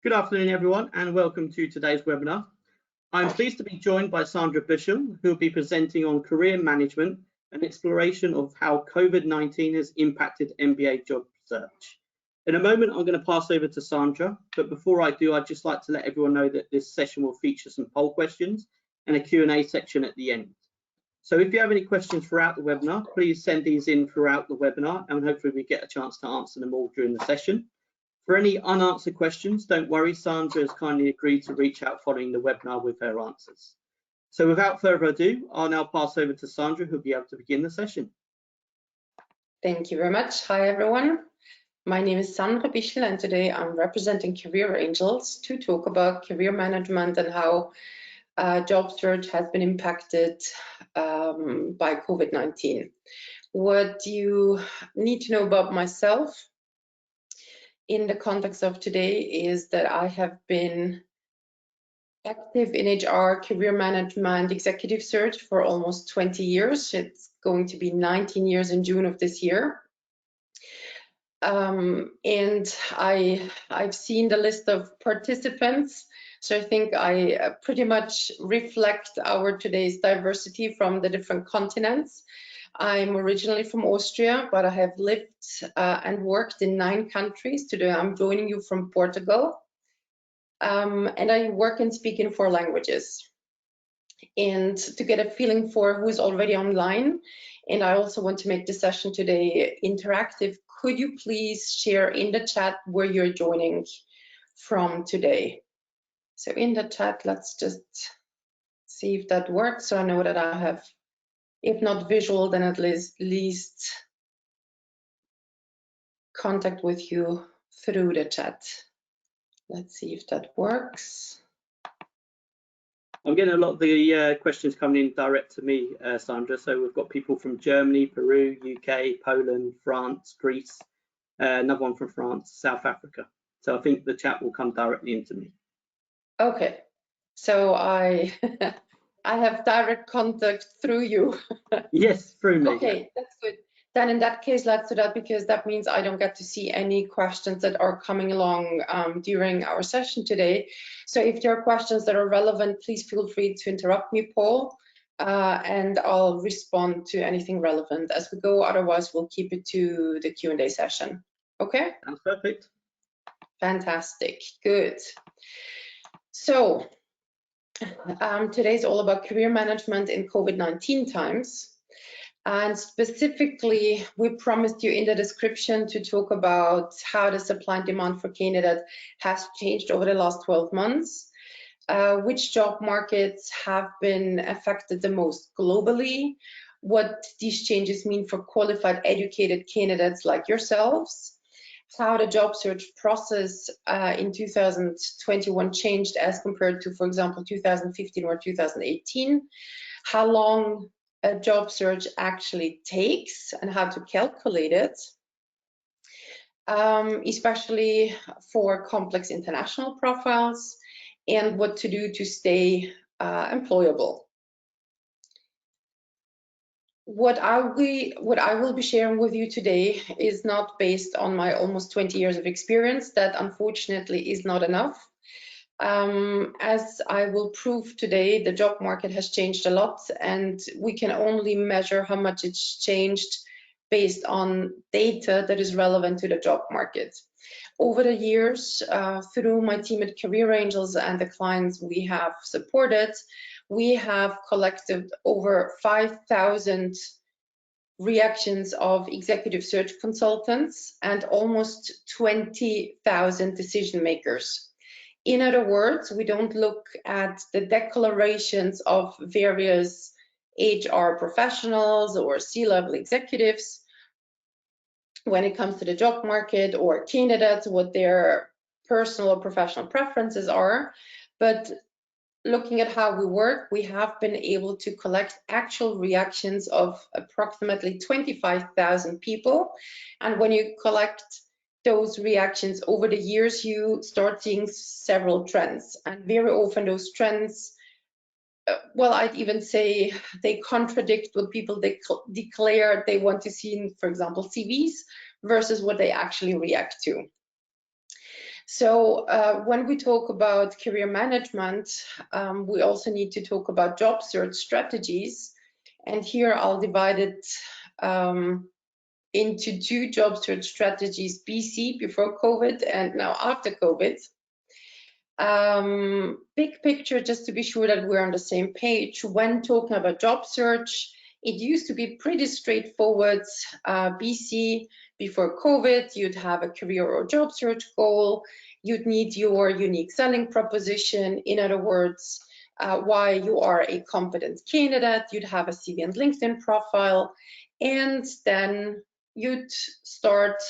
Good afternoon, everyone, and welcome to today's webinar. I'm pleased to be joined by Sandra Bichl, who will be presenting on career management and exploration of how COVID-19 has impacted MBA job search. In a moment, I'm going to pass over to Sandra, but before I do, I'd just like to let everyone know that this session will feature some poll questions and a Q&A section at the end. So if you have any questions throughout the webinar, please send these in throughout the webinar, and hopefully we get a chance to answer them all during the session. For any unanswered questions, don't worry, Sandra has kindly agreed to reach out following the webinar with her answers. So without further ado, I'll now pass over to Sandra, who'll be able to begin the session. Thank you very much. Hi, everyone. My name is Sandra Bichl, and today I'm representing Career Angels to talk about career management and how job search has been impacted by COVID-19. What you need to know about myself in the context of today is that I have been active in HR, career management, executive search for almost 20 years. It's going to be 19 years in June of this year. And I've seen the list of participants, so I think I pretty much reflect our today's diversity from the different continents. I'm originally from Austria, but I have lived and worked in 9 countries. Today I'm joining you from Portugal, and I work and speak in 4 languages. And to get a feeling for who's already online, and I also want to make the session today interactive, could you please share in the chat where you're joining from today? So in the chat, let's just see if that works, so I know that I have, if not visual, then at least contact with you through the chat. Let's see if that works. I'm getting a lot of the questions coming in direct to me, Sandra. So we've got people from Germany, Peru, UK, Poland, France, Greece, another one from France, South Africa. So I think the chat will come directly into me. Okay, so I I have direct contact through you. Yes, through me. Okay, that's good. Then in that case, let's do that, because that means I don't get to see any questions that are coming along during our session today. So if there are questions that are relevant, please feel free to interrupt me, Paul, and I'll respond to anything relevant as we go. Otherwise, we'll keep it to the Q&A session. Okay? Sounds perfect. Fantastic, good. So today's all about career management in COVID-19 times. And specifically, we promised you in the description to talk about how the supply and demand for candidates has changed over the last 12 months, which job markets have been affected the most globally, what these changes mean for qualified, educated candidates like yourselves, how the job search process in 2021 changed as compared to, for example, 2015 or 2018, how long a job search actually takes and how to calculate it, especially for complex international profiles, and what to do to stay employable. What I will be sharing with you today is not based on my almost 20 years of experience. That unfortunately is not enough. As I will prove today, the job market has changed a lot, and we can only measure how much it's changed based on data that is relevant to the job market. Over the years, through my team at Career Angels and the clients we have supported, we have collected over 5,000 reactions of executive search consultants and almost 20,000 decision makers. In other words, we don't look at the declarations of various HR professionals or C-level executives when it comes to the job market or candidates, what their personal or professional preferences are, but looking at how we work, we have been able to collect actual reactions of approximately 25,000 people. And when you collect those reactions over the years, you start seeing several trends, and very often those trends, well, I'd even say they contradict what people declare they want to see in, for example, CVs versus what they actually react to. So when we talk about career management, we also need to talk about job search strategies. And here I'll divide it into two job search strategies, BC, before COVID, and now after COVID. Big picture, just to be sure that we're on the same page. When talking about job search, it used to be pretty straightforward. BC, before COVID, you'd have a career or job search goal. You'd need your unique selling proposition. In other words, why you are a competent candidate. You'd have a CV and LinkedIn profile, and then you'd start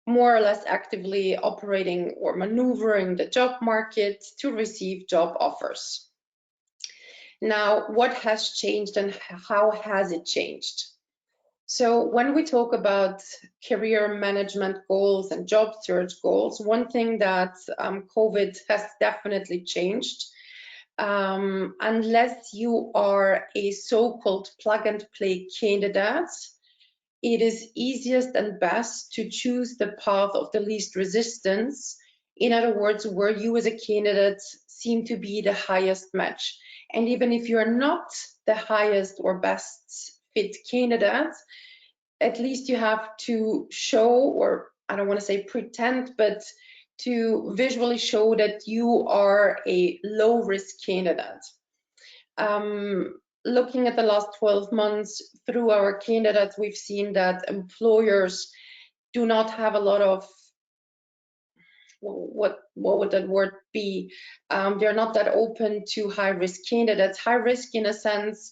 more or less actively operating or maneuvering the job market to receive job offers. Now, what has changed and how has it changed? So when we talk about career management goals and job search goals, one thing that COVID has definitely changed, unless you are a so-called plug and play candidate, it is easiest and best to choose the path of the least resistance. In other words, where you as a candidate seem to be the highest match. And even if you're not the highest or best fit candidate, at least you have to show, or I don't want to say pretend, but to visually show that you are a low risk candidate. Looking at the last 12 months through our candidates, we've seen that employers do not have a lot of, what would that word be? They're not that open to high risk candidates. High risk in a sense,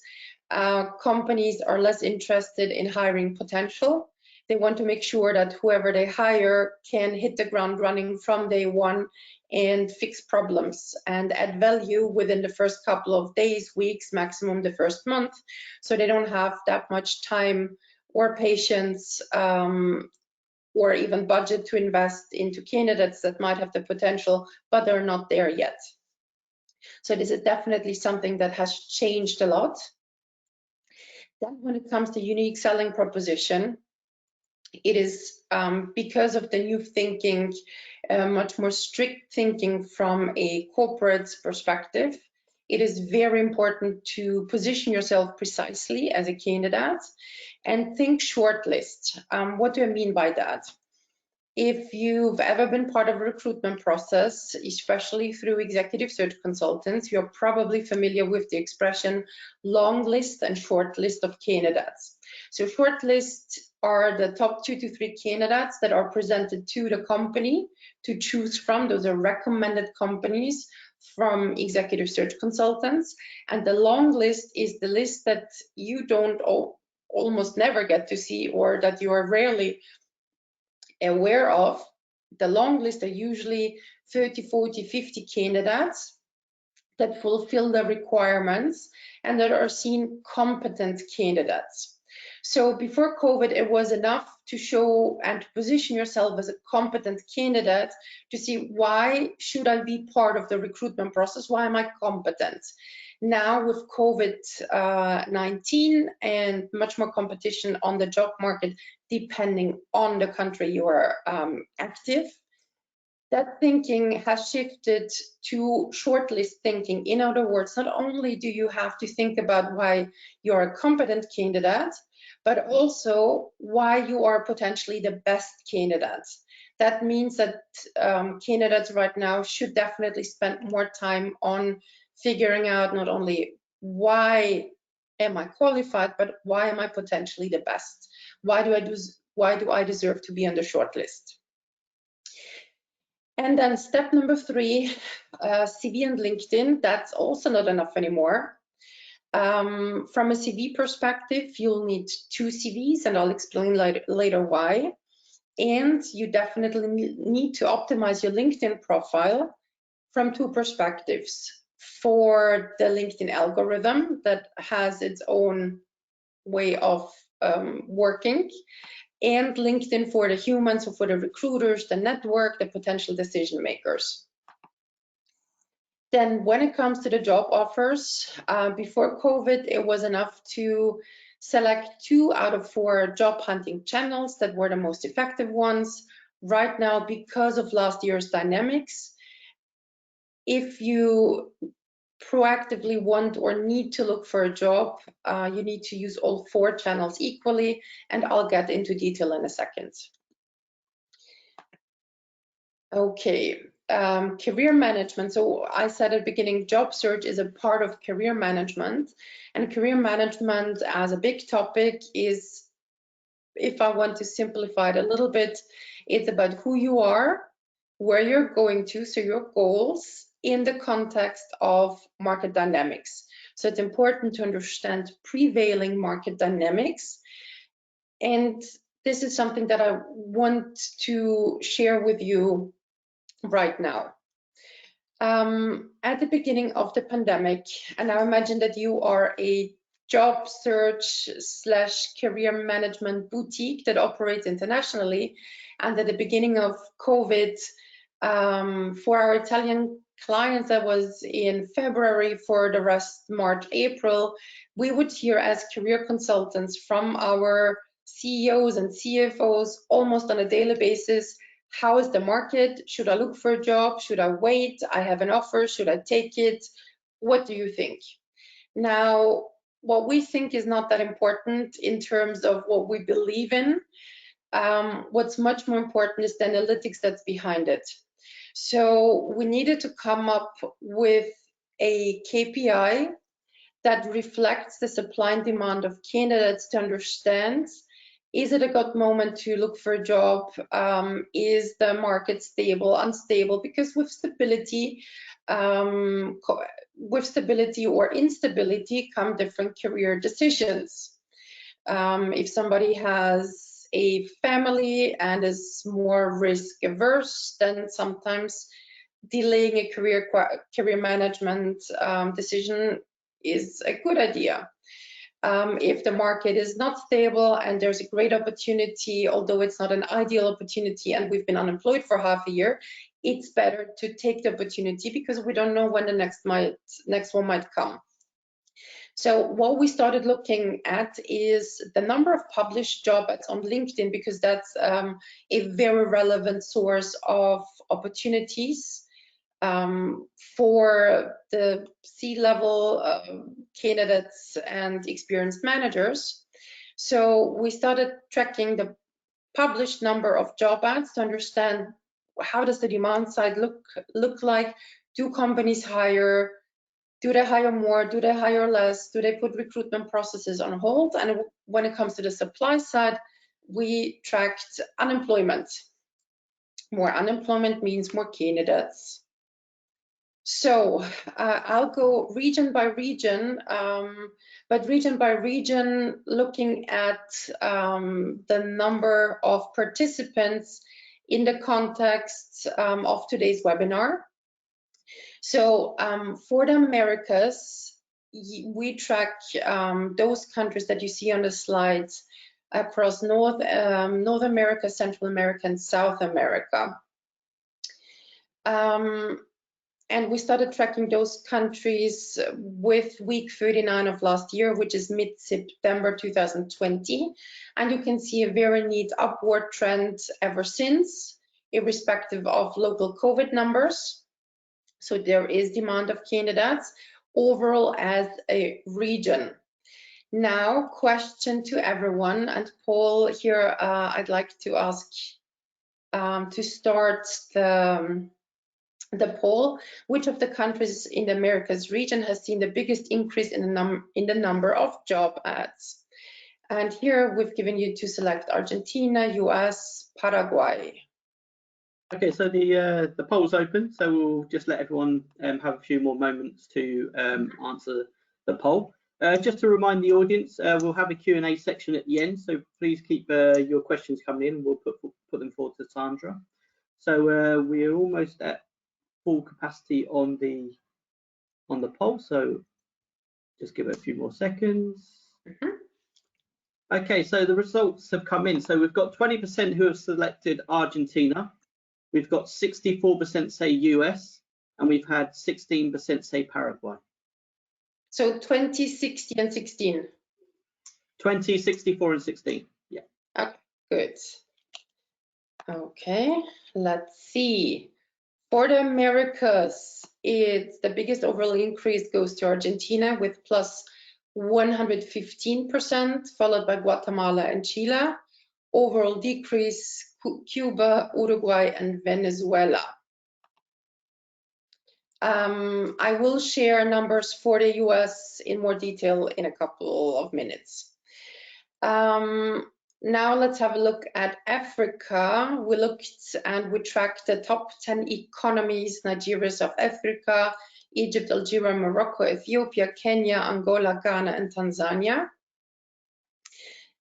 companies are less interested in hiring potential. They want to make sure that whoever they hire can hit the ground running from day one and fix problems and add value within the first couple of days, weeks, maximum the first month. So they don't have that much time or patience or even budget to invest into candidates that might have the potential, but they're not there yet. So this is definitely something that has changed a lot. Then when it comes to unique selling proposition, it is because of the new thinking, much more strict thinking from a corporate perspective. It is very important to position yourself precisely as a candidate and think shortlist. What do I mean by that? If you've ever been part of a recruitment process, especially through executive search consultants, you're probably familiar with the expression long list and short list of candidates. So short lists are the top 2 to 3 candidates that are presented to the company to choose from. Those are recommended companies from executive search consultants. And the long list is the list that you don't almost never get to see, or that you are rarely aware of. The long list are usually 30, 40, 50 candidates that fulfill the requirements and that are seen competent candidates. So before COVID, it was enough to show and to position yourself as a competent candidate to see, why should I be part of the recruitment process? Why am I competent? Now with COVID-19 and much more competition on the job market, depending on the country you are active, that thinking has shifted to shortlist thinking. In other words, not only do you have to think about why you're a competent candidate, but also why you are potentially the best candidate. That means that candidates right now should definitely spend more time on figuring out not only why am I qualified, but why am I potentially the best? Why do I deserve to be on the shortlist? And then step number 3, CV and LinkedIn. That's also not enough anymore. From a CV perspective, you'll need 2 CVs, and I'll explain later why. And you definitely need to optimize your LinkedIn profile from 2 perspectives. For the LinkedIn algorithm that has its own way of working, and LinkedIn for the humans, so for the recruiters, the network, the potential decision makers. Then when it comes to the job offers, before COVID, it was enough to select 2 out of 4 job hunting channels that were the most effective ones. right now, because of last year's dynamics, if you proactively want or need to look for a job, you need to use all 4 channels equally, and I'll get into detail in a second. Okay, career management. So I said at the beginning, job search is a part of career management, and career management as a big topic is, if I want to simplify it a little bit, it's about who you are, where you're going to, so your goals in the context of market dynamics. So it's important to understand prevailing market dynamics. And this is something that I want to share with you right now. At the beginning of the pandemic, and I imagine that you are a job search / career management boutique that operates internationally, and at the beginning of COVID, for our Italian clients, that was in February, for the rest March, April, we would hear as career consultants from our CEOs and CFOs almost on a daily basis, how is the market? Should I look for a job? Should I wait? I have an offer, should I take it? What do you think? Now, what we think is not that important in terms of what we believe in. What's much more important is the analytics that's behind it. So we needed to come up with a KPI that reflects the supply and demand of candidates to understand, is it a good moment to look for a job? Is the market stable, unstable? Because with stability or instability come different career decisions. If somebody has a family and is more risk averse, then sometimes delaying a career management decision is a good idea. If the market is not stable and there's a great opportunity, although it's not an ideal opportunity and we've been unemployed for half a year, it's better to take the opportunity because we don't know when the next one might come. So what we started looking at is the number of published job ads on LinkedIn, because that's a very relevant source of opportunities for the C-level candidates and experienced managers. So we started tracking the published number of job ads to understand how does the demand side look like. Do companies hire? Do they hire more? Do they hire less? Do they put recruitment processes on hold? And when it comes to the supply side, we tracked unemployment. More unemployment means more candidates. So I'll go region by region, but region by region, looking at the number of participants in the context of today's webinar. So for the Americas, we track those countries that you see on the slides across North America, Central America, and South America. And we started tracking those countries with week 39 of last year, which is mid-September 2020. And you can see a very neat upward trend ever since, irrespective of local COVID numbers. So there is demand of candidates overall as a region. Now, question to everyone, and Paul here, I'd like to ask to start the poll. Which of the countries in the Americas region has seen the biggest increase in the number of job ads? And here we've given you to select Argentina, US, Paraguay. Okay, so the poll's open, so we'll just let everyone have a few more moments to answer the poll. Just to remind the audience, we'll have a Q&A section at the end, so please keep your questions coming in. We'll put them forward to Sandra. So we are almost at full capacity on the poll, so just give it a few more seconds. Okay, so the results have come in. So we've got 20% who have selected Argentina. We've got 64% say US, and we've had 16% say Paraguay. So 20, 60, and 16. 20, 64, and 16. Yeah. Okay, good. Okay, let's see. For the Americas, it's the biggest overall increase goes to Argentina with plus 115%, followed by Guatemala and Chile. Overall decrease, Cuba, Uruguay, and Venezuela. I will share numbers for the US in more detail in a couple of minutes. Now let's have a look at Africa. We looked and we tracked the top 10 economies, Nigeria, South Africa, Egypt, Algeria, Morocco, Ethiopia, Kenya, Angola, Ghana, and Tanzania.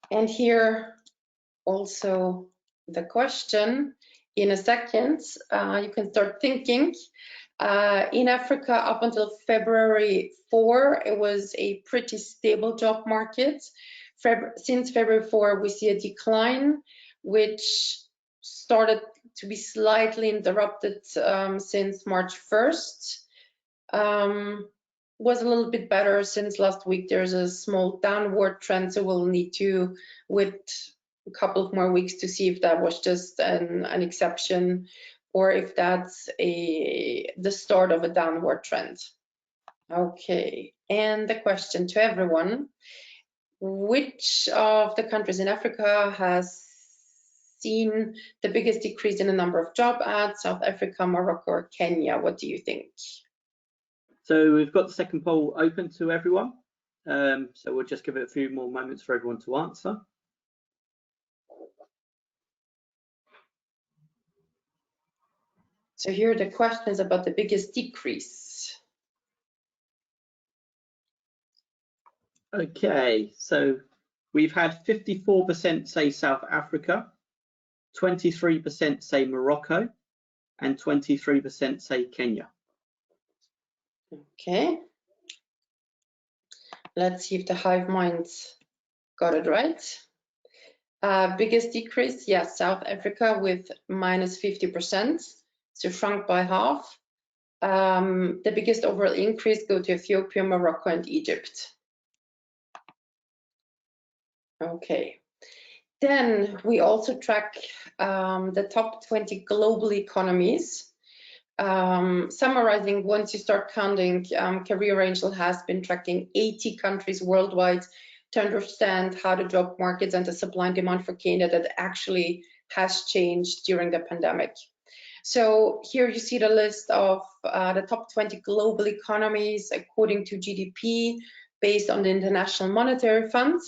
And here also the question. In a second, you can start thinking. In Africa, up until February 4, it was a pretty stable job market. Since February 4, we see a decline, which started to be slightly interrupted since March 1st. Was a little bit better since last week. There's a small downward trend, so we'll need to wait a couple of more weeks to see if that was just an exception or if that's the start of a downward trend. Okay, and the question to everyone, which of the countries in Africa has seen the biggest decrease in the number of job ads? South Africa, Morocco, or Kenya? What do you think? So we've got the second poll open to everyone. So we'll just give it a few more moments for everyone to answer. So here are the questions about the biggest decrease. Okay, so we've had 54% say South Africa, 23% say Morocco, and 23% say Kenya. Okay. Let's see if the hive minds got it right. Biggest decrease, yes, South Africa with minus 50%, so shrunk by half. The biggest overall increase go to Ethiopia, Morocco, and Egypt. Okay. Then we also track the top 20 global economies. Summarizing, once you start counting, Career Angel has been tracking 80 countries worldwide to understand how the job markets and the supply and demand for Canada actually has changed during the pandemic. So here you see the list of the top 20 global economies according to GDP based on the International Monetary Fund.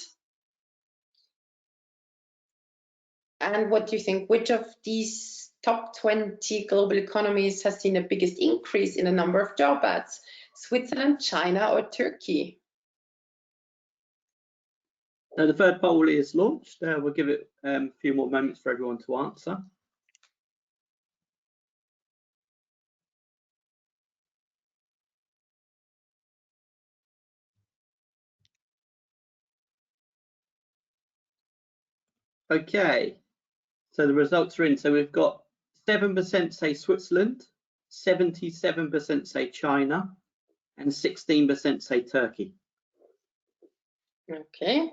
And what do you think? Which of these top 20 global economies has seen the biggest increase in the number of job ads? Switzerland, China, or Turkey? So the third poll is launched. We'll give it a few more moments for everyone to answer. Okay, so the results are in. So we've got 7% say Switzerland, 77% say China, and 16% say Turkey. Okay,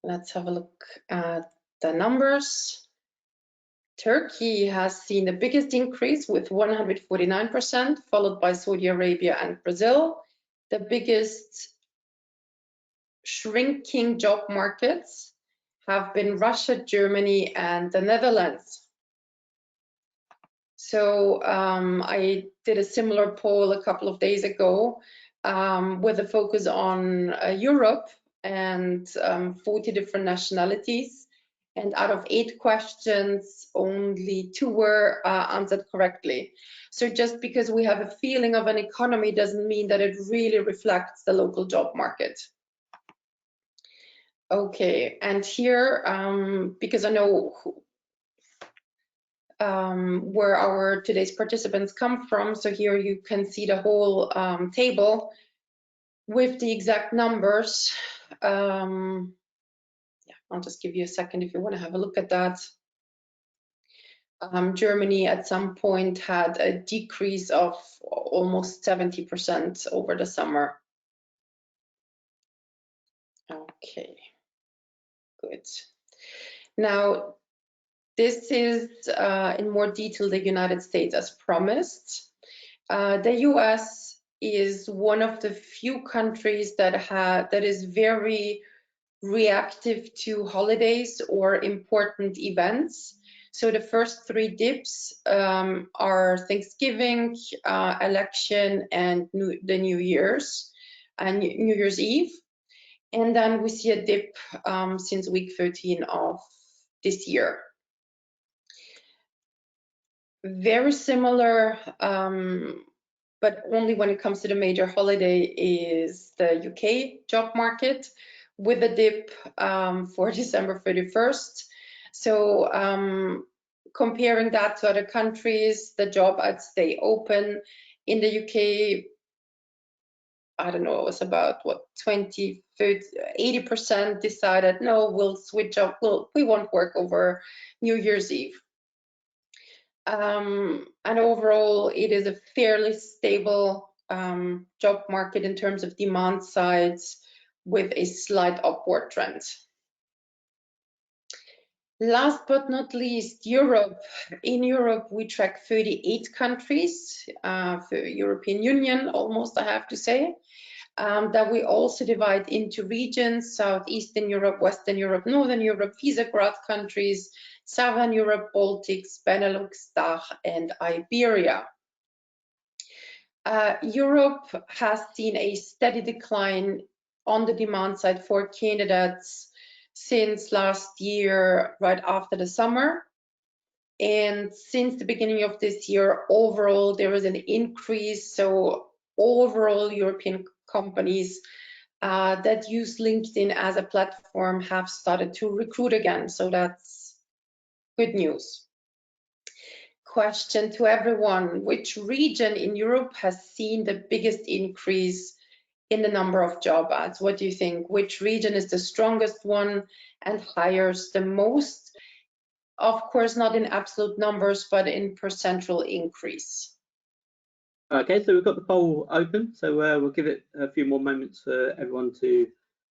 let's have a look at the numbers. Turkey has seen the biggest increase with 149%, followed by Saudi Arabia and Brazil. The biggest shrinking job markets have been Russia, Germany, and the Netherlands. So I did a similar poll a couple of days ago with a focus on Europe and 40 different nationalities. And out of 8 questions, only 2 were answered correctly. So just because we have a feeling of an economy doesn't mean that it really reflects the local job market. Okay, and here, because I know where our today's participants come from, so here you can see the whole table with the exact numbers. Yeah, I'll just give you a second if you want to have a look at that. Germany at some point had a decrease of almost 70% over the summer. Okay, good. Now, this is in more detail the United States as promised. The US is one of the few countries that is very reactive to holidays or important events. So the first three dips are Thanksgiving, election, and the New Year's and New Year's Eve. And then we see a dip since week 13 of this year. Very similar, but only when it comes to the major holiday is the UK job market, with a dip for December 31st. So comparing that to other countries, the job ads stay open. In the UK, I don't know, it was about what, 20, 30, 80% decided, no, we'll switch up, we won't work over New Year's Eve. And overall, it is a fairly stable job market in terms of demand sides, with a slight upward trend. Last but not least, Europe. In Europe, we track 38 countries, for European Union, almost, I have to say, that we also divide into regions: Southeastern Europe, Western Europe, Northern Europe, Visegrad countries, Southern Europe, Baltics, Benelux, DACH, and Iberia. Europe has seen a steady decline on the demand side for candidates since last year, right after the summer. And since the beginning of this year, overall, there is an increase. So overall, European companies that use LinkedIn as a platform have started to recruit again. So that's good news. Question to everyone: which region in Europe has seen the biggest increase in the number of job ads? What do you think? Which region is the strongest one and hires the most? Of course, not in absolute numbers, but in percentual increase. Okay, so we've got the poll open, so we'll give it a few more moments for everyone to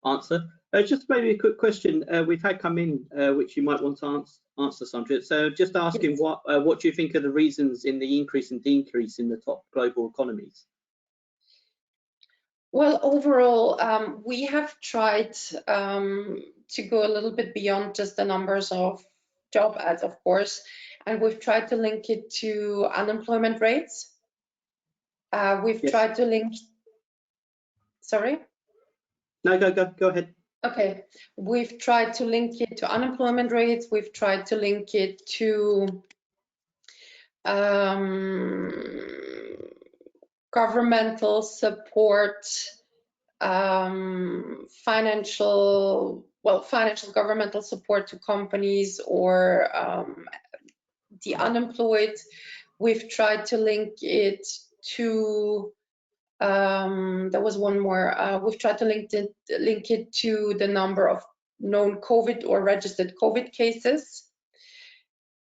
answer. Just maybe a quick question we've had come in, which you might want to answer, Sandra. So just asking, yes, what do you think are the reasons in the increase and decrease in the top global economies? Well, overall, we have tried to go a little bit beyond just the numbers of job ads, of course, and we've tried to link it to unemployment rates. We've yes. tried to link. Sorry? No, go ahead. Okay, we've tried to link it to unemployment rates. We've tried to link it to governmental support, financial governmental support to companies or the unemployed. We've tried to link it to there was one more. We've tried to link it to the number of known COVID or registered COVID cases,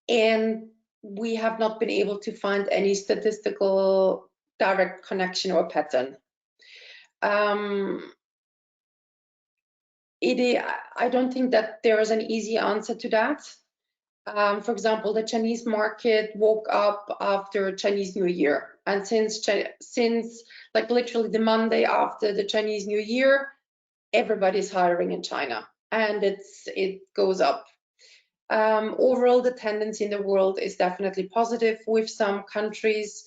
and we have not been able to find any statistical direct connection or pattern. I don't think that there is an easy answer to that. For example, the Chinese market woke up after Chinese New Year, and since like literally the Monday after the Chinese New Year, everybody's hiring in China, and it goes up. Overall, the tendency in the world is definitely positive, with some countries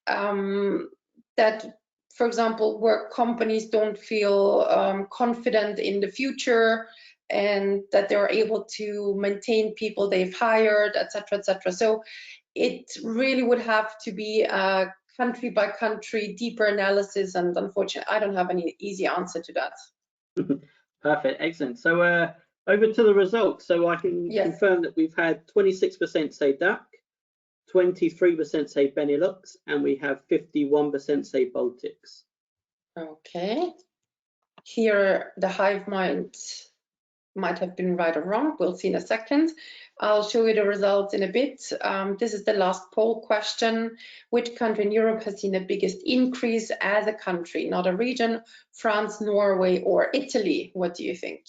that, for example, where companies don't feel confident in the future and that they're able to maintain people they've hired, etc., etc. So it really would have to be a country by country deeper analysis, and unfortunately, I don't have any easy answer to that. Perfect, excellent. So over to the results. So I can yes. confirm that we've had 26% say DACH, 23% say Benelux, and we have 51% say Baltics. Okay. Here, the hive mind might have been right or wrong. We'll see in a second. I'll show you the results in a bit. This is the last poll question. Which country in Europe has seen the biggest increase as a country, not a region? France, Norway, or Italy? What do you think?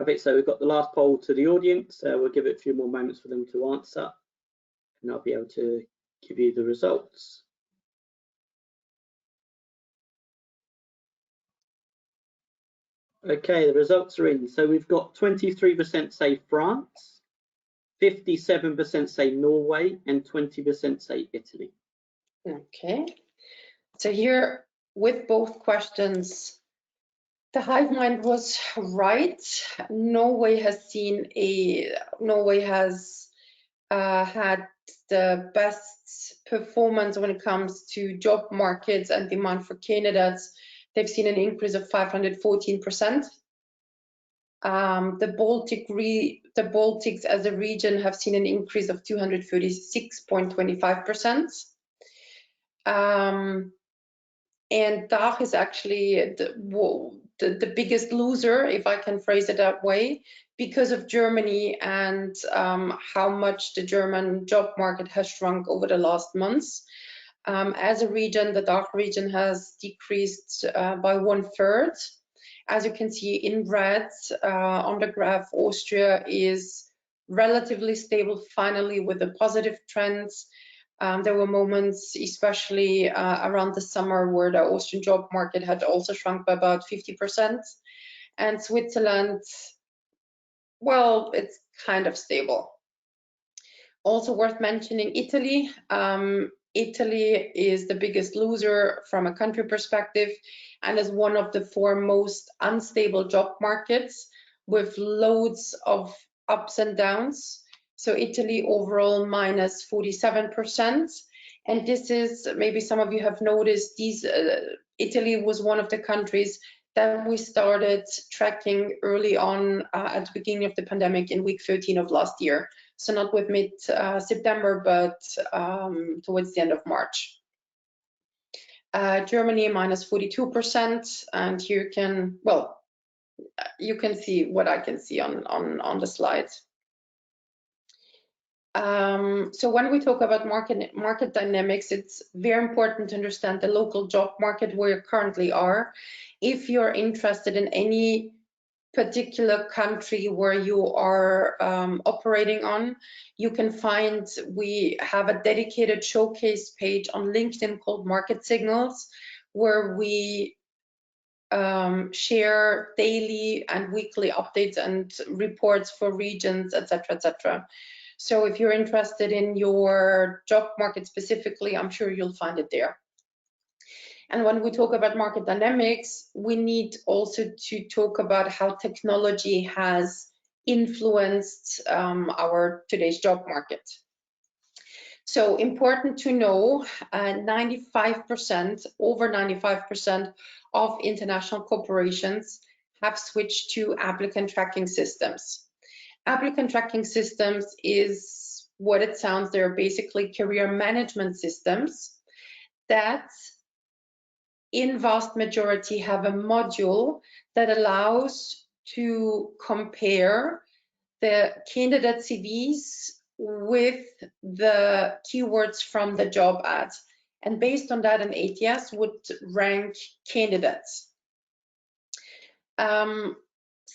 Okay, so we've got the last poll to the audience. We'll give it a few more moments for them to answer, and I'll be able to give you the results. Okay, the results are in. So we've got 23% say France, 57% say Norway, and 20% say Italy. Okay, so here with both questions, the hive mind was right. Norway has had the best performance when it comes to job markets and demand for candidates. They've seen an increase of 514%. The Baltics as a region have seen an increase of 236.25%. And DACH is actually the biggest loser, if I can phrase it that way, because of Germany and how much the German job market has shrunk over the last months. As a region, the DACH region has decreased by 1/3. As you can see in red on the graph, Austria is relatively stable finally with the positive trends. There were moments, especially around the summer, where the Austrian job market had also shrunk by about 50%. And Switzerland, well, it's kind of stable. Also worth mentioning Italy. Italy is the biggest loser from a country perspective and is one of the 4 most unstable job markets with loads of ups and downs. So Italy overall minus 47%. And this is, maybe some of you have noticed, Italy was one of the countries that we started tracking early on at the beginning of the pandemic in week 13 of last year. So not with mid-September, but towards the end of March. Germany minus 42%, and here you can see what I can see on the slides. So when we talk about market dynamics, it's very important to understand the local job market where you currently are. If you're interested in any particular country where you are operating on, you can find, we have a dedicated showcase page on LinkedIn called Market Signals, where we share daily and weekly updates and reports for regions, etc., etc. So if you're interested in your job market specifically, I'm sure you'll find it there. And when we talk about market dynamics, we need also to talk about how technology has influenced our today's job market. So important to know, 95%, over 95% of international corporations have switched to applicant tracking systems. Applicant tracking systems is what it sounds. They're basically career management systems that in vast majority have a module that allows to compare the candidate CVs with the keywords from the job ads. And based on that, an ATS would rank candidates.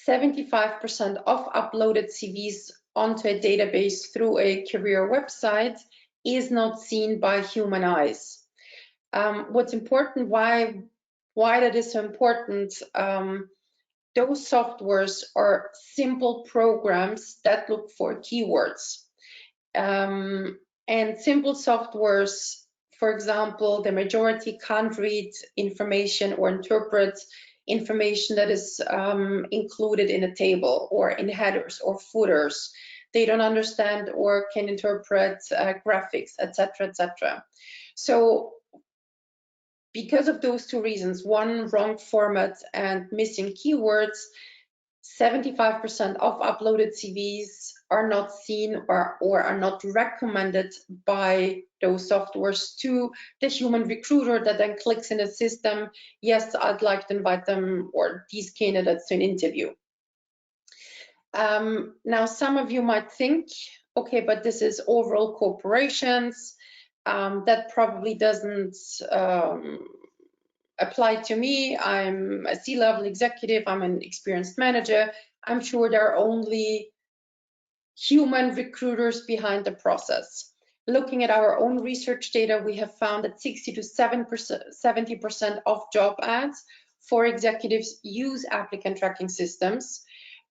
75% of uploaded CVs onto a database through a career website is not seen by human eyes. What's important, why that is so important, those softwares are simple programs that look for keywords. And simple softwares, for example, the majority can't read information or interpret information that is included in a table or in headers or footers. They don't understand or can interpret graphics, etc., etc. So because of those 2 reasons, one, wrong format and missing keywords, 75% of uploaded CVs are not seen or are not recommended by those softwares to the human recruiter that then clicks in the system, yes, I'd like to invite them or these candidates to an interview. Now, some of you might think, okay, but this is overall corporations. That probably doesn't apply to me. I'm a C-level executive, I'm an experienced manager, I'm sure there are only human recruiters behind the process. Looking at our own research data, we have found that 60 to 70% of job ads for executives use applicant tracking systems,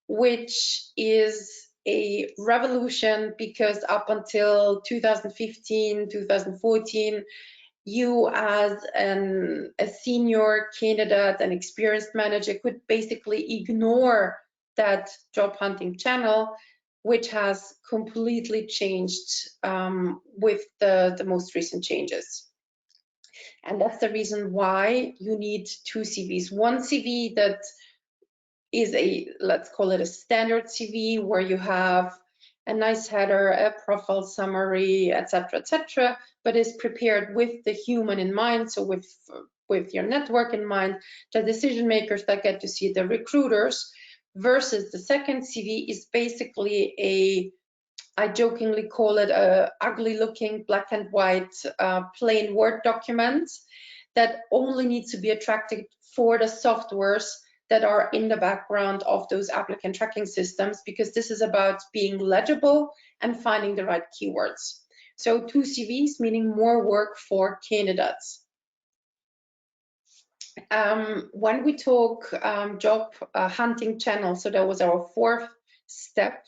which is a revolution because up until 2015, 2014, you as a senior candidate, an experienced manager could basically ignore that job hunting channel, which has completely changed with the most recent changes. And that's the reason why you need two CVs. One CV that is let's call it a standard CV, where you have a nice header, a profile summary, etc., but is prepared with the human in mind, so with your network in mind, the decision makers that get to see the recruiters, versus the second CV is basically I jokingly call it a ugly looking black and white plain Word document that only needs to be attractive for the softwares that are in the background of those applicant tracking systems, because this is about being legible and finding the right keywords. So two CVs, meaning more work for candidates. When we talk job hunting channels, so that was our fourth step.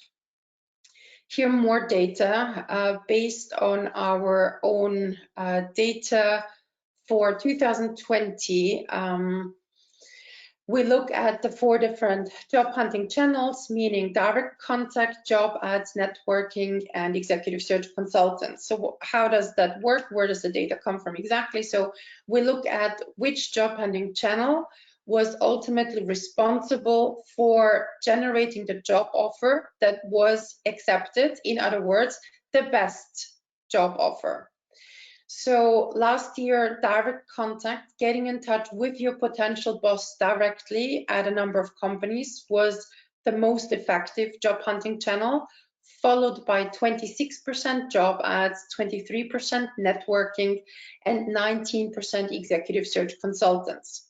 Here more data based on our own data for 2020. We look at the 4 different job hunting channels, meaning direct contact, job ads, networking, and executive search consultants. So how does that work? Where does the data come from exactly? So we look at which job hunting channel was ultimately responsible for generating the job offer that was accepted. In other words, the best job offer. So last year, direct contact, getting in touch with your potential boss directly at a number of companies, was the most effective job hunting channel, followed by 26% job ads, 23% networking, and 19% executive search consultants.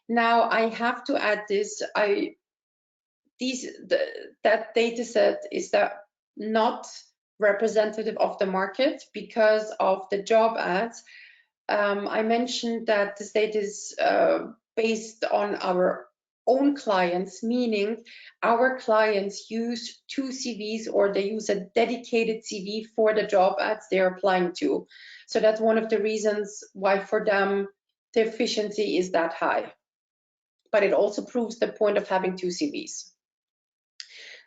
Now, I have to add this, that data set is not representative of the market because of the job ads. I mentioned that this data is based on our own clients, meaning our clients use 2 CVs, or they use a dedicated CV for the job ads they're applying to. So that's one of the reasons why for them the efficiency is that high. But it also proves the point of having 2 CVs.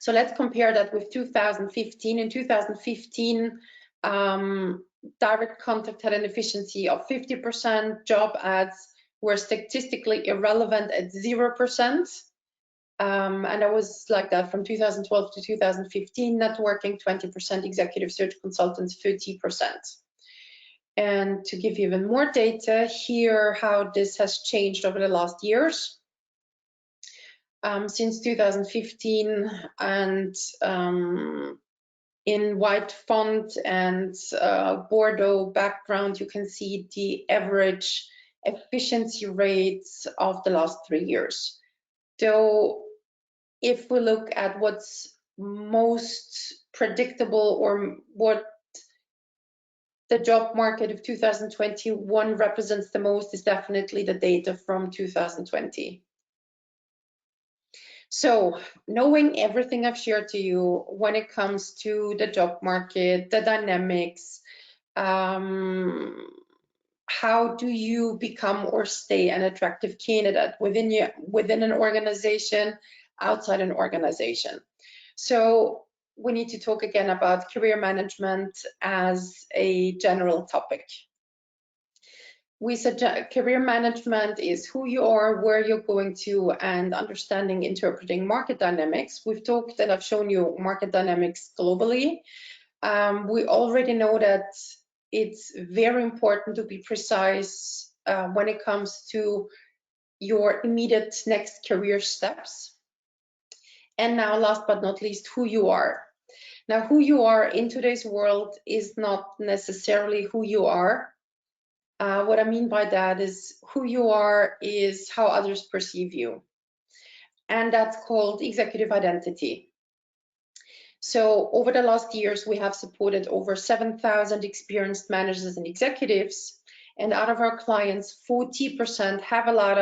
So let's compare that with 2015. In 2015, direct contact had an efficiency of 50%, job ads were statistically irrelevant at 0%. And that was like that from 2012 to 2015, networking 20%, executive search consultants 30%. And to give you even more data here, how this has changed over the last years. Since 2015, and in white font and Bordeaux background, you can see the average efficiency rates of the last 3 years. So if we look at what's most predictable, or what the job market of 2021 represents the most, is definitely the data from 2020. So knowing everything I've shared to you when it comes to the job market, the dynamics, how do you become or stay an attractive candidate within an organization, outside an organization? So we need to talk again about career management as a general topic. We suggest career management is who you are, where you're going to, and understanding, interpreting market dynamics. We've talked and I've shown you market dynamics globally. We already know that it's very important to be precise when it comes to your immediate next career steps. And now, last but not least, who you are. Now, who you are in today's world is not necessarily who you are. What I mean by that is who you are is how others perceive you. and that's called executive identity. So over the last years, we have supported over 7,000 experienced managers and executives. And out of our clients, 40% have allowed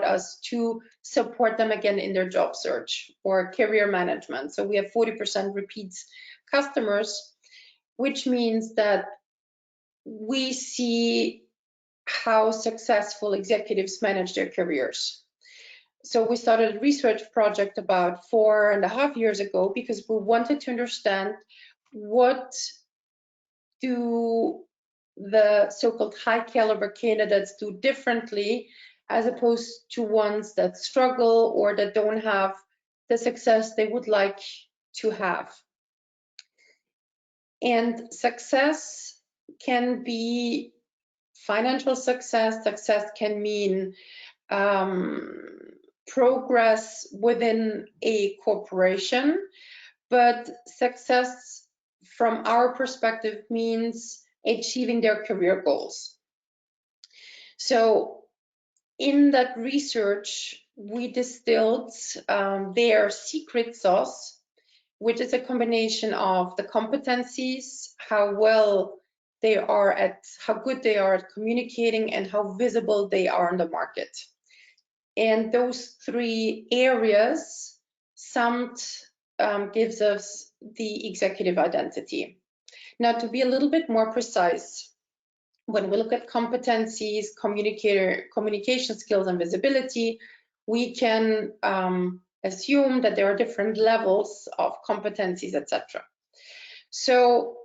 us to support them again in their job search or career management. So we have 40% repeat customers, which means that we see how successful executives manage their careers. So we started a research project about 4.5 years ago because we wanted to understand what do the so-called high caliber candidates do differently as opposed to ones that struggle or that don't have the success they would like to have. And success can be financial success. Success can mean progress within a corporation, but success from our perspective means achieving their career goals. So in that research, we distilled their secret sauce, which is a combination of the competencies, how good they are at communicating, and how visible they are on the market. And those three areas summed gives us the executive identity. Now, to be a little bit more precise, when we look at competencies, communication skills, and visibility, we can assume that there are different levels of competencies, etc. So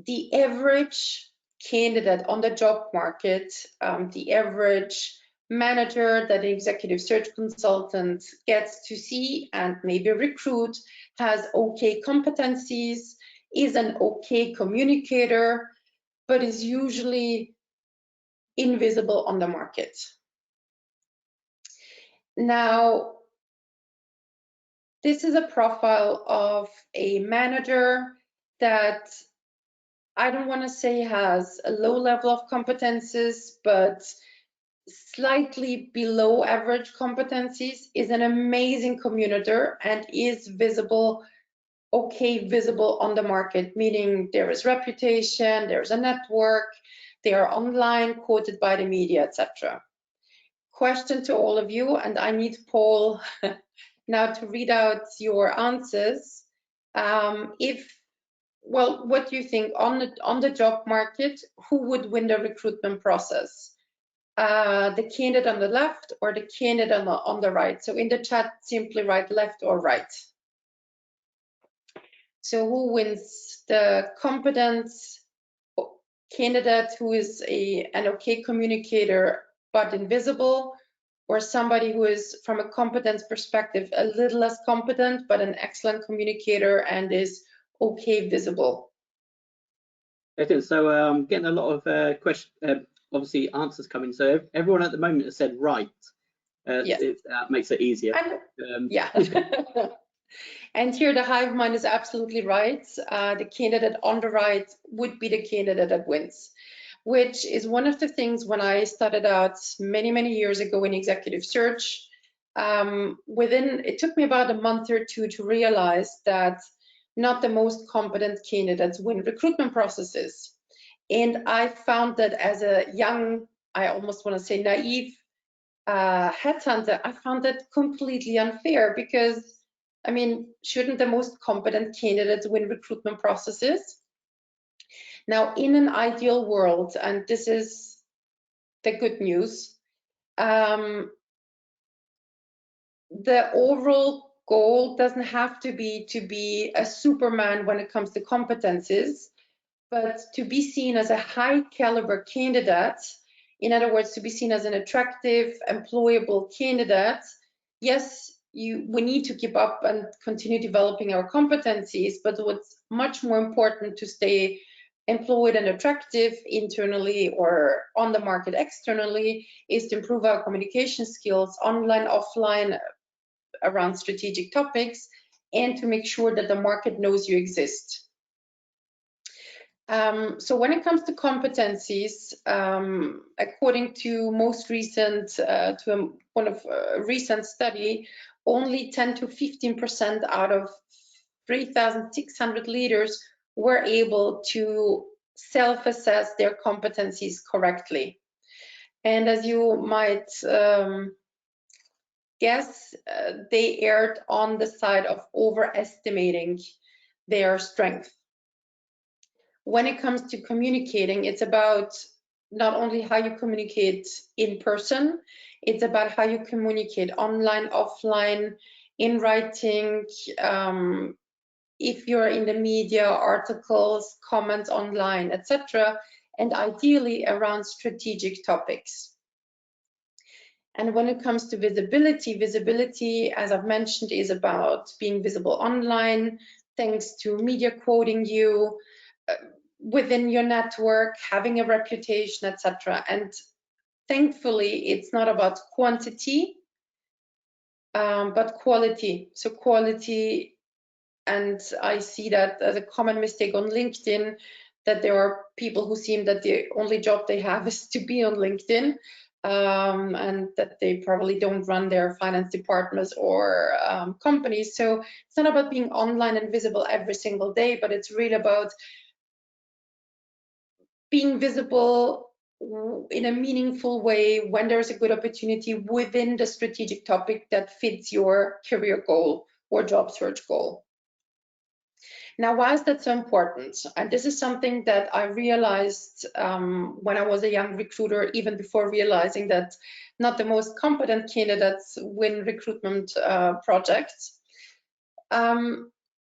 the average candidate on the job market, the average manager that an executive search consultant gets to see and maybe recruit has okay competencies, is an okay communicator, but is usually invisible on the market. Now, this is a profile of a manager that I don't want to say has a low level of competences, but slightly below average competencies, is an amazing communicator and is visible on the market, meaning there is reputation, there's a network, they are online, quoted by the media, etc. Question to all of you, and I need Paul now to read out your answers. What do you think on the job market? Who would win the recruitment process? The candidate on the left or the candidate on the right? So in the chat, simply write left or right. So who wins, the competent candidate who is an okay communicator but invisible, or somebody who is, from a competence perspective, a little less competent but an excellent communicator and is okay visible? Okay, so I'm getting a lot of obviously answers coming. So everyone at the moment has said right. Yes. That makes it easier. Yeah. And here the hive mind is absolutely right. The candidate on the right would be the candidate that wins, which is one of the things when I started out many years ago in executive search. It took me about a month or two to realize that not the most competent candidates win recruitment processes. And I found that as a young, I almost want to say naive headhunter, I found that completely unfair because, I mean, shouldn't the most competent candidates win recruitment processes? Now, in an ideal world, and this is the good news, the overall goal doesn't have to be a Superman when it comes to competencies, but to be seen as a high caliber candidate. In other words, to be seen as an attractive, employable candidate. Yes, we need to keep up and continue developing our competencies, but what's much more important to stay employed and attractive internally or on the market externally is to improve our communication skills online, offline, around strategic topics, and to make sure that the market knows you exist. So when it comes to competencies, according to most recent, recent study, only 10 to 15% out of 3,600 leaders were able to self-assess their competencies correctly. And as you might guess, they erred on the side of overestimating their strength. When it comes to communicating, it's about not only how you communicate in person, it's about how you communicate online, offline, in writing, if you're in the media, articles, comments online, etc., and ideally around strategic topics. And when it comes to visibility, visibility, as I've mentioned, is about being visible online, thanks to media quoting you, within your network, having a reputation, etc. And thankfully, it's not about quantity, but quality. So quality, and I see that as a common mistake on LinkedIn, that there are people who seem that the only job they have is to be on LinkedIn, and that they probably don't run their finance departments or companies. So it's not about being online and visible every single day, but it's really about being visible in a meaningful way when there's a good opportunity within the strategic topic that fits your career goal or job search goal. Now, why is that so important? And this is something that I realized when I was a young recruiter, even before realizing that not the most competent candidates win recruitment projects.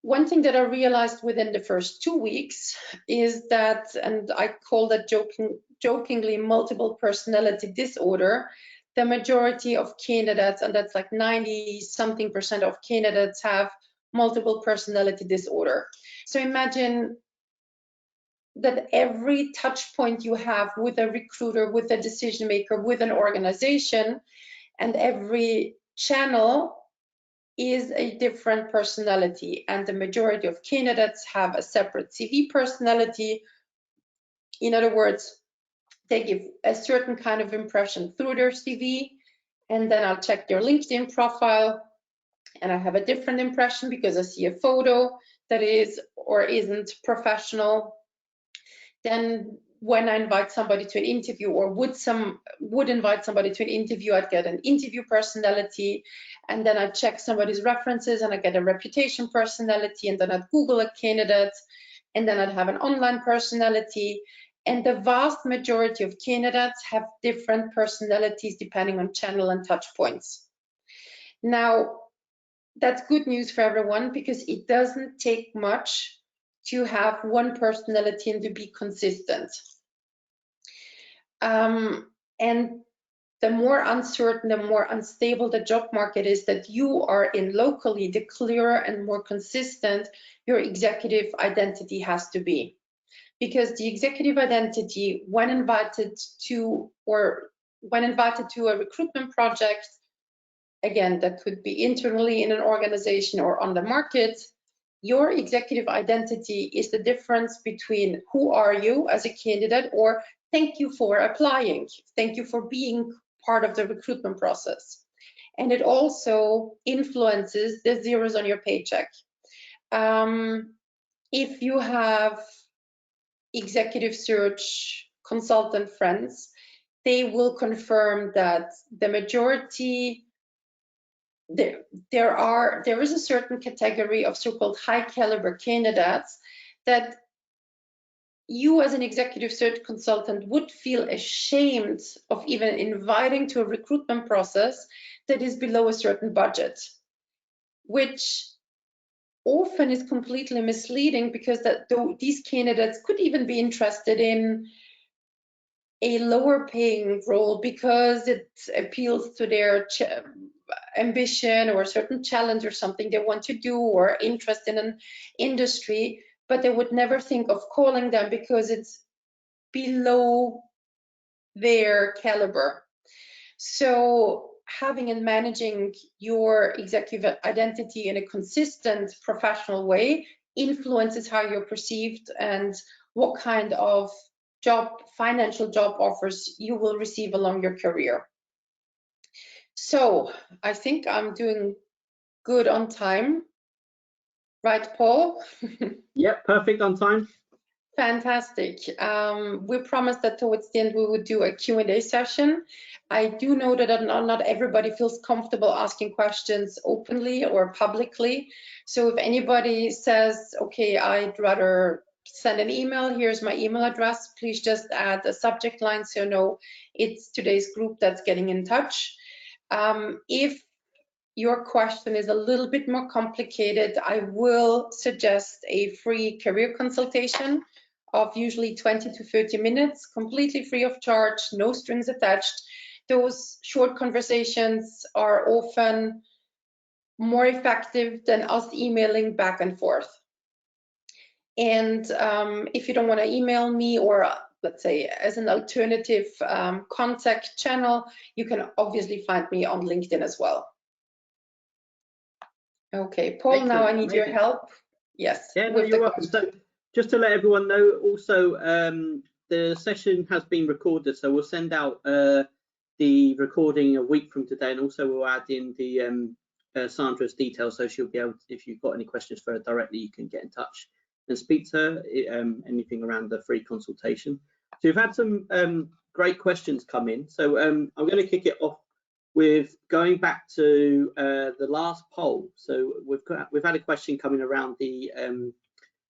One thing that I realized within the first 2 weeks is that, and I call that jokingly multiple personality disorder, the majority of candidates, and that's like 90-something% of candidates, have multiple personality disorder. So imagine that every touch point you have with a recruiter, with a decision maker, with an organization, and every channel is a different personality, and the majority of candidates have a separate CV personality. In other words, they give a certain kind of impression through their CV, and then I'll check their LinkedIn profile, and I have a different impression because I see a photo that is or isn't professional. Then when I invite somebody to an interview, or would invite somebody to an interview, I'd get an interview personality, and then I'd check somebody's references and I get a reputation personality, and then I'd Google a candidate, and then I'd have an online personality. And the vast majority of candidates have different personalities depending on channel and touch points. Now, that's good news for everyone because it doesn't take much to have one personality and to be consistent. And the more uncertain, the more unstable the job market is that you are in locally, the clearer and more consistent your executive identity has to be. Because the executive identity, when invited to a recruitment project, again, that could be internally in an organization or on the market, your executive identity is the difference between who are you as a candidate, or thank you for applying, thank you for being part of the recruitment process. And it also influences the zeros on your paycheck. If you have executive search consultant friends, they will confirm that the majority, there is a certain category of so-called high caliber candidates that you as an executive search consultant would feel ashamed of even inviting to a recruitment process that is below a certain budget, which often is completely misleading, because these candidates could even be interested in a lower paying role because it appeals to their ambition or a certain challenge or something they want to do, or interest in an industry, but they would never think of calling them because it's below their caliber. So having and managing your executive identity in a consistent professional way influences how you're perceived and what kind of financial job offers you will receive along your career. So I think I'm doing good on time, right, Paul? Yep, perfect on time. Fantastic. We promised that towards the end we would do a Q&A session. I do know that not everybody feels comfortable asking questions openly or publicly. So if anybody says, okay, I'd rather send an email, here's my email address, please just add a subject line so you know it's today's group that's getting in touch. If your question is a little bit more complicated, I will suggest a free career consultation of usually 20 to 30 minutes, completely free of charge, no strings attached. Those short conversations are often more effective than us emailing back and forth. And if you don't want to email me, or let's say as an alternative contact channel, you can obviously find me on LinkedIn as well. Okay, Paul, Excellent. now I need your help. Yes. Yeah, no, you're welcome. So just to let everyone know, also the session has been recorded, so we'll send out the recording a week from today, and also we'll add in the Sandra's details, so she'll be able to, if you've got any questions for her directly, you can get in touch and speak to her, anything around the free consultation. So we've had some great questions come in, so I'm going to kick it off with going back to the last poll. So we've had a question coming around the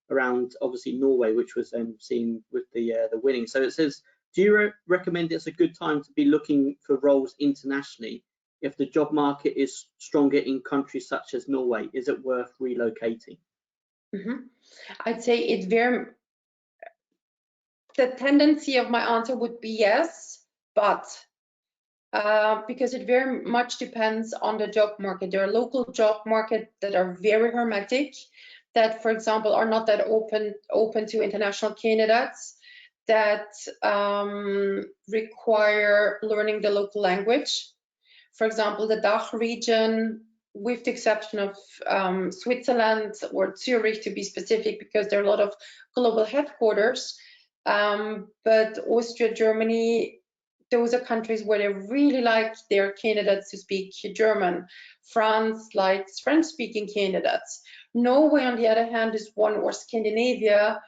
around obviously Norway, which was seen with the winning. So it says, do you recommend it's a good time to be looking for roles internationally if the job market is stronger in countries such as Norway? Is it worth relocating? I'd say the tendency of my answer would be yes, but because it very much depends on the job market. There are local job markets that are very hermetic, that, for example, are not that open to international candidates, that require learning the local language. For example, the DACH region, with the exception of Switzerland or Zurich, to be specific, because there are a lot of global headquarters, but Austria, Germany, those are countries where they really like their candidates to speak German. France likes French-speaking candidates. Norway, on the other hand, is one, or Scandinavia,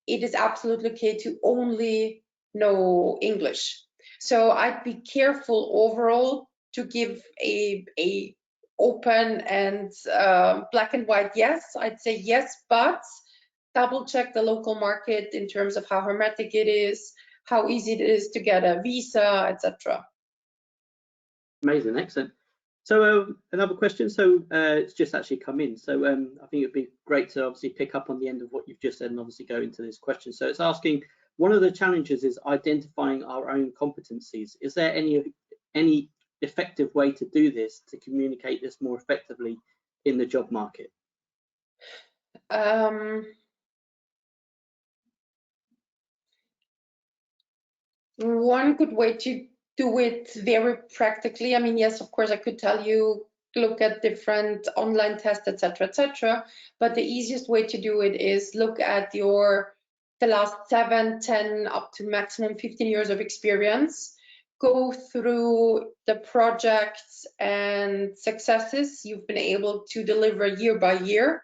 it is absolutely okay to only know English. So I'd be careful overall to give a open and black and white yes. I'd say yes, but double check the local market in terms of how hermetic it is, how easy it is to get a visa, etc. Amazing, excellent. So another question, so it's just actually come in, so I think it'd be great to obviously pick up on the end of what you've just said and obviously go into this question. So it's asking, one of the challenges is identifying our own competencies. Is there any effective way to do this, to communicate this more effectively in the job market? One good way to do it very practically, I mean, yes, of course, I could tell you, look at different online tests, etc., but the easiest way to do it is look at the last 7, 10, up to maximum 15 years of experience, go through the projects and successes you've been able to deliver year by year,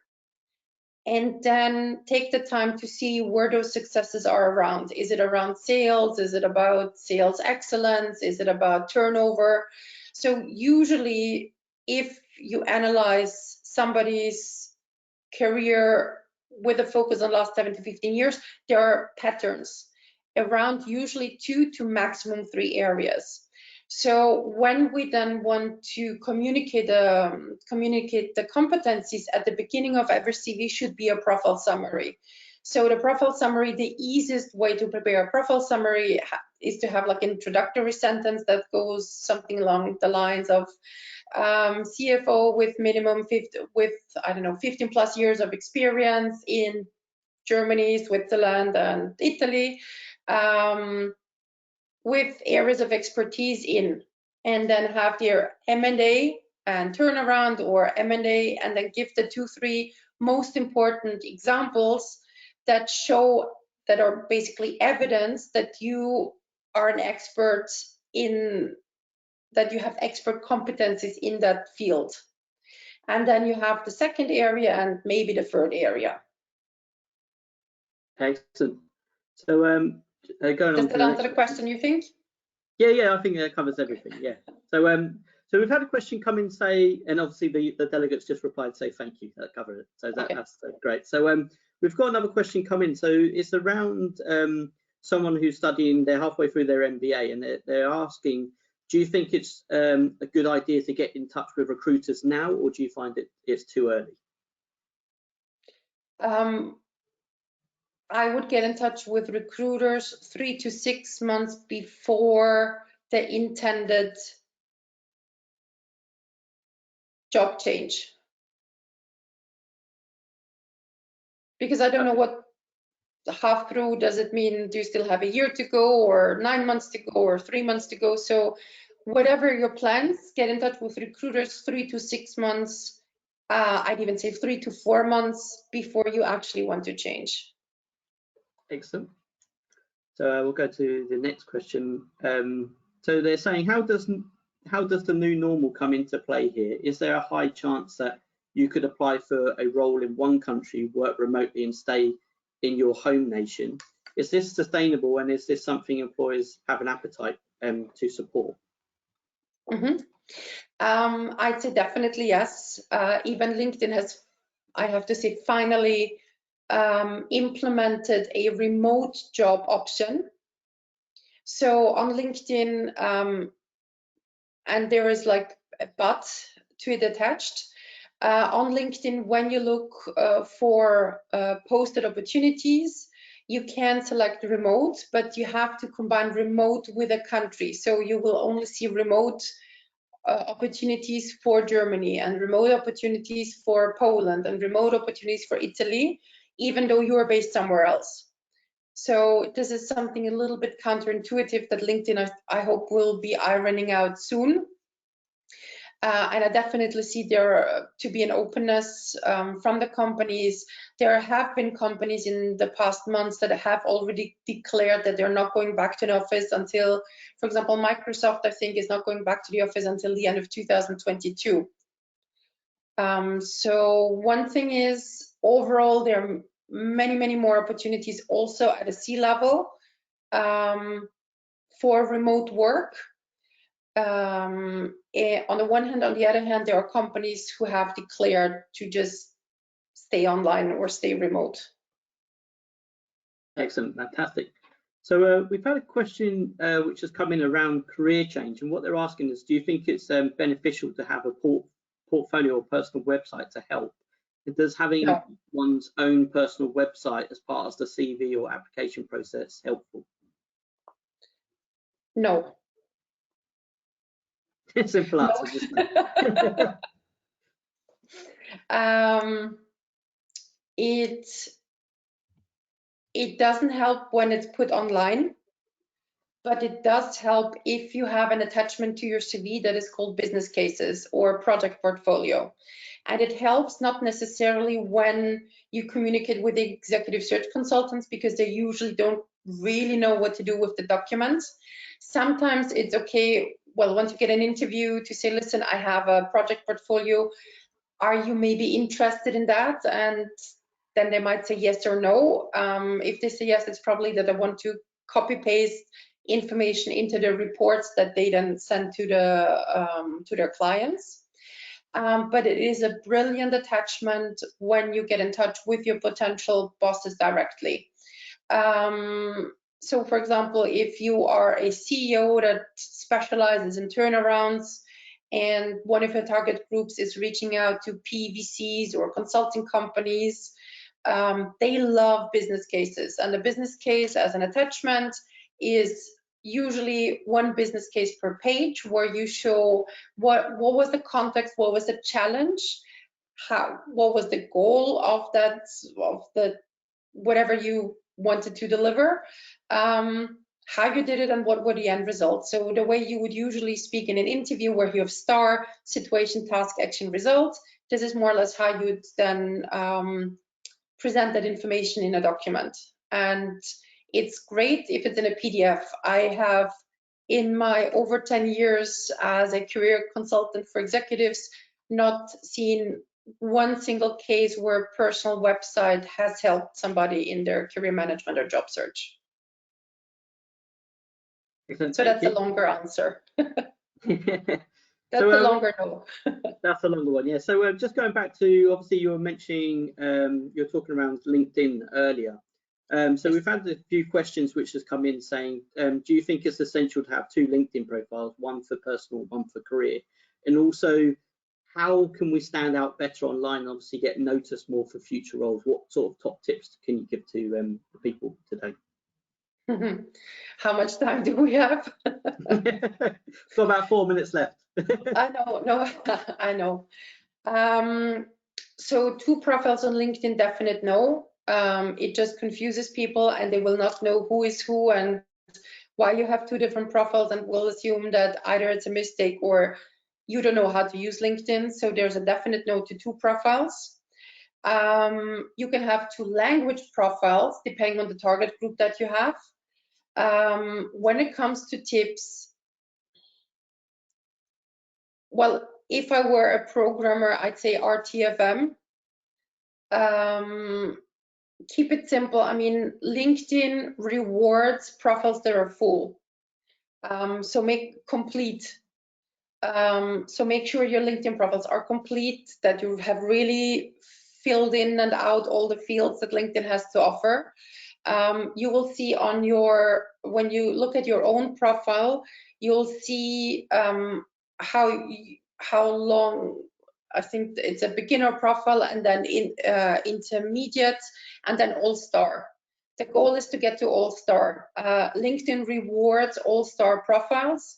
and then take the time to see where those successes are around. Is it around sales? Is it about sales excellence? Is it about turnover? So usually, if you analyze somebody's career with a focus on last 7 to 15 years, there are patterns around usually 2 to maximum 3 areas. So when we then want to communicate the competencies at the beginning of every CV should be a profile summary. So the profile summary, the easiest way to prepare a profile summary is to have like an introductory sentence that goes something along the lines of CFO with minimum 15 plus years of experience in Germany, Switzerland, and Italy, with areas of expertise in, and then have their M&A and turnaround, or M&A, and then give the 2, 3 most important examples that show that are basically evidence that you are an expert in, that you have expert competencies in that field. And then you have the second area and maybe the third area. Excellent. So going on. Does that answer the question, you think? Yeah, I think that covers everything. Yeah. So we've had a question come in, say, and obviously the delegates just replied, say thank you. That covered it. So that's great. So we've got another question come in. So it's around someone who's studying, they're halfway through their MBA, and they're asking, do you think it's a good idea to get in touch with recruiters now, or do you find it's too early? I would get in touch with recruiters 3 to 6 months before the intended job change. Because I don't know what half through, does it mean do you still have a year to go, or 9 months to go, or 3 months to go? So whatever your plans, get in touch with recruiters 3 to 6 months. I'd even say 3 to 4 months before you actually want to change. Excellent. So we'll go to the next question. So they're saying, how does the new normal come into play here? Is there a high chance that you could apply for a role in one country, work remotely, and stay in your home nation? Is this sustainable, and is this something employers have an appetite to support? I'd say definitely yes. Even LinkedIn has, I have to say, finally implemented a remote job option. So on LinkedIn, and there is like a but to it attached. On LinkedIn, when you look for posted opportunities, you can select remote, but you have to combine remote with a country. So you will only see remote opportunities for Germany, and remote opportunities for Poland, and remote opportunities for Italy, even though you are based somewhere else. So this is something a little bit counterintuitive that LinkedIn, I hope, will be ironing out soon. And I definitely see there to be an openness from the companies. There have been companies in the past months that have already declared that they're not going back to the office until, for example, Microsoft, I think, is not going back to the office until the end of 2022. So one thing is, overall, there are many more opportunities also at a C-level for remote work. On the one hand, on the other hand, there are companies who have declared to just stay online or stay remote. Excellent, fantastic. So we've had a question which has come in around career change, and what they're asking is, do you think it's beneficial to have a portfolio or personal website to help? Does having one's own personal website as part of the CV or application process helpful? No. Simple answer, just no. It doesn't help when it's put online, but it does help if you have an attachment to your CV that is called business cases or project portfolio. And it helps not necessarily when you communicate with the executive search consultants, because they usually don't really know what to do with the documents. Sometimes it's okay, well, once you get an interview, to say, listen, I have a project portfolio. Are you maybe interested in that? And then they might say yes or no. If they say yes, it's probably that they want to copy paste information into the reports that they then send to their clients. But it is a brilliant attachment when you get in touch with your potential bosses directly. So for example, if you are a CEO that specializes in turnarounds, and one of your target groups is reaching out to PVCs or consulting companies, they love business cases. And the business case as an attachment is usually one business case per page, where you show what was the context, what was the challenge, what was the goal of that, of the whatever you wanted to deliver, how you did it, and what were the end results. So the way you would usually speak in an interview, where you have STAR, situation, task, action, result, this is more or less how you'd then present that information in a document. and it's great if it's in a PDF. I have, in my over 10 years as a career consultant for executives, not seen one single case where a personal website has helped somebody in their career management or job search. Excellent. So that's a longer answer. That's So, a longer no. That's a longer one, yeah. So just going back to, obviously you were mentioning, you're talking around LinkedIn earlier. So we've had a few questions which has come in saying, do you think it's essential to have two LinkedIn profiles, one for personal, one for career? And also, how can we stand out better online and obviously get noticed more for future roles? What sort of top tips can you give to the people today? How much time do we have? Got about 4 minutes left. I know, no, I know. So two profiles on LinkedIn, definite no. It just confuses people and they will not know who is who and why you have two different profiles, and will assume that either it's a mistake or you don't know how to use LinkedIn. So there's a definite no to two profiles. You can have two language profiles depending on the target group that you have. When it comes to tips, well, if I were a programmer, I'd say RTFM. Keep it simple. I mean, LinkedIn rewards profiles that are full. So make complete. So make sure your LinkedIn profiles are complete, that you have really filled in and out all the fields that LinkedIn has to offer. You will see on your, when you look at your own profile, you'll see how long, I think it's a beginner profile, and then intermediate, and then all-star. The goal is to get to all-star. LinkedIn rewards all-star profiles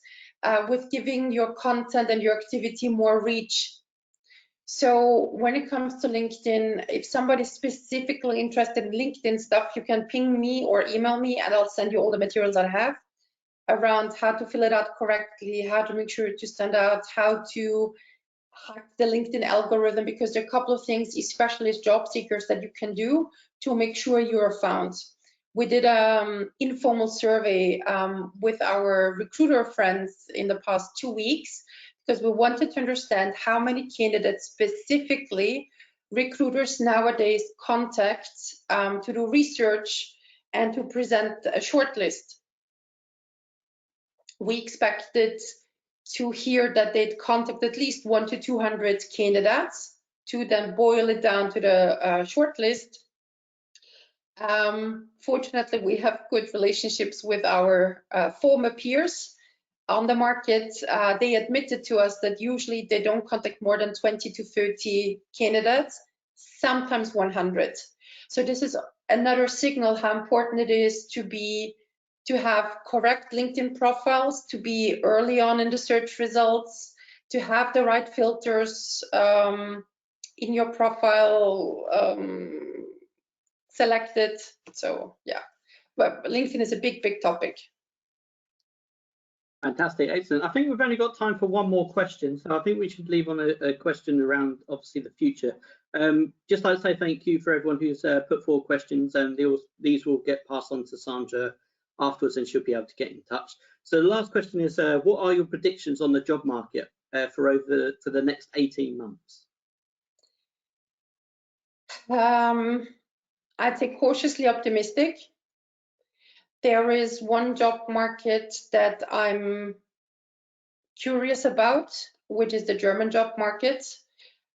with giving your content and your activity more reach. So when it comes to LinkedIn, if somebody's specifically interested in LinkedIn stuff, you can ping me or email me and I'll send you all the materials I have around how to fill it out correctly, how to make sure to stand out, how to hack the LinkedIn algorithm, because there are a couple of things, especially as job seekers, that you can do to make sure you're found. We did an informal survey with our recruiter friends in the past 2 weeks, because we wanted to understand how many candidates specifically recruiters nowadays contact to do research and to present a shortlist. We expected to hear that they'd contact at least 100 to 200 candidates to then boil it down to the shortlist. Fortunately, we have good relationships with our former peers on the market. They admitted to us that usually they don't contact more than 20 to 30 candidates, sometimes 100. So this is another signal how important it is to have correct LinkedIn profiles, to be early on in the search results, to have the right filters in your profile selected. So yeah, but LinkedIn is a big topic. Fantastic, excellent. I think we've only got time for one more question, so I think we should leave on a question around obviously the future. Just like to say thank you for everyone who's put forward questions, and these will get passed on to Sandra afterwards and she'll be able to get in touch. So the last question is, what are your predictions on the job market for the next 18 months? I'd say cautiously optimistic. There is one job market that I'm curious about, which is the German job market.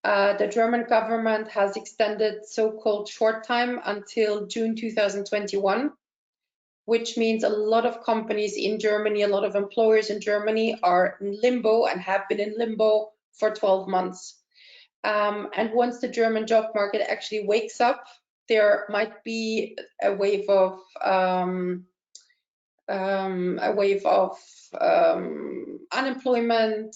The German government has extended so-called short time until June 2021, which means a lot of companies in Germany, a lot of employers in Germany are in limbo and have been in limbo for 12 months. And once the German job market actually wakes up, there might be a wave of unemployment,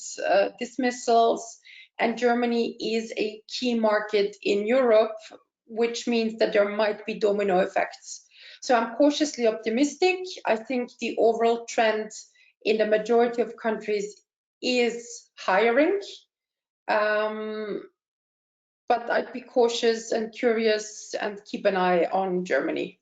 dismissals, and Germany is a key market in Europe, which means that there might be domino effects. So I'm cautiously optimistic. I think the overall trend in the majority of countries is hiring, but I'd be cautious and curious and keep an eye on Germany.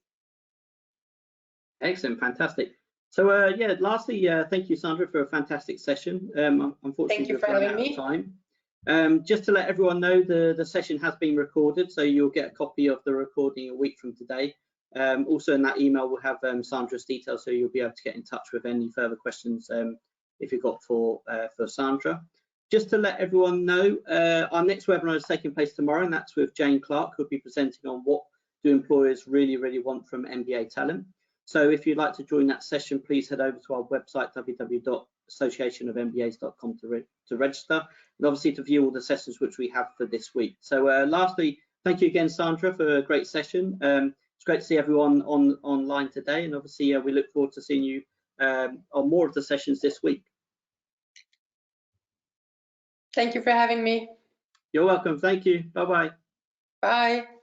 Excellent, fantastic. So yeah, lastly, thank you, Sandra, for a fantastic session. Unfortunately, Thank you we've for run having out of me. time. Just to let everyone know, the session has been recorded, so you'll get a copy of the recording a week from today. Also in that email, we'll have Sandra's details, so you'll be able to get in touch with any further questions if you've got for Sandra. Just to let everyone know, our next webinar is taking place tomorrow, and that's with Jane Clark, who'll be presenting on what do employers really want from MBA talent. So if you'd like to join that session, please head over to our website, www.associationofmbas.com to register, and obviously to view all the sessions which we have for this week. So lastly, thank you again, Sandra, for a great session. It's great to see everyone online today, and obviously we look forward to seeing you on more of the sessions this week. Thank you for having me. You're welcome. Thank you. Bye-bye. Bye.